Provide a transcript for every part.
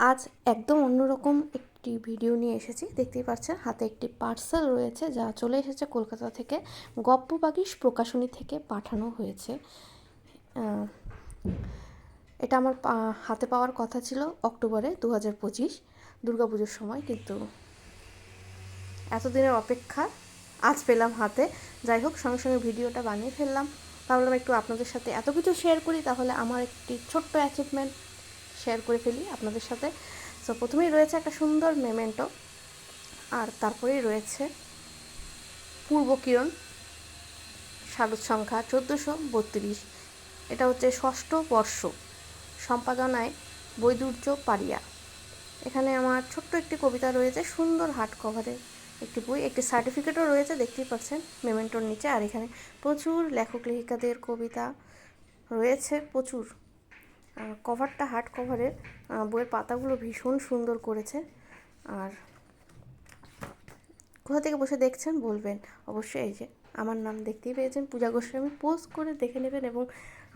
আজ একদম অন্যরকম একটি ভিডিও নিয়ে এসেছি। দেখতেই পাচ্ছেন হাতে একটি পার্সেল রয়েছে, যা চলে এসেছে কলকাতা থেকে। গপ্প বাগিশ প্রকাশনী থেকে পাঠানো হয়েছে। এটা আমার হাতে পাওয়ার কথা ছিল অক্টোবরে 2025 দুর্গাপুজোর সময়, কিন্তু এতদিনের অপেক্ষা আজ পেলাম হাতে। যাই হোক, সঙ্গে সঙ্গে ভিডিওটা বানিয়ে ফেললাম। ভাবলাম একটু আপনাদের সাথে এত কিছু শেয়ার করি, তাহলে আমার একটি ছোট্ট অ্যাচিভমেন্ট শেয়ার করে ফেলি আপনাদের সাথে। সো প্রথমেই রয়েছে একটা সুন্দর মেমেন্টো, আর তারপরেই রয়েছে পূর্বকিরণ, শারদ সংখ্যা 1432। এটা হচ্ছে ষষ্ঠ বর্ষ, সম্পাদনায় বৈদুর্য পারিয়া। এখানে আমার ছোট্ট একটি কবিতা রয়েছে, সুন্দর হার্ড কভারের একটি বই, একটি সার্টিফিকেটও রয়েছে দেখতেই পাচ্ছেন মেমেন্টোর নিচে। আর এখানে প্রচুর লেখক লেখিকাদের কবিতা রয়েছে, প্রচুর। কভারটা হার্ড কভারের, বইয়ের পাতাগুলো ভীষণ সুন্দর করেছে। আর কোথা থেকে বসে দেখছেন বলবেন অবশ্যই। এই যে আমার নাম দেখতেই পেয়েছেন, পূজা গোস্বামী, পোস্ট করে দেখে নেবেন। এবং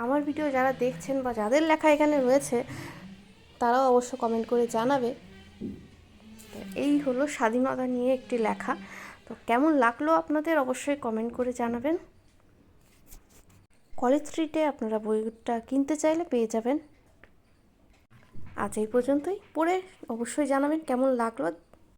আমার ভিডিও যারা দেখছেন বা যাদের লেখা এখানে রয়েছে, তারাও অবশ্য কমেন্ট করে জানাবে। এই হলো স্বাধীনতা নিয়ে একটি লেখা। তো কেমন লাগলো আপনাদের অবশ্যই কমেন্ট করে জানাবেন। কলেজ স্ট্রিটে আপনারা বইটা কিনতে চাইলে পেয়ে যাবেন। আজ এই পর্যন্তই, পড়ে অবশ্যই জানাবেন কেমন লাগলো।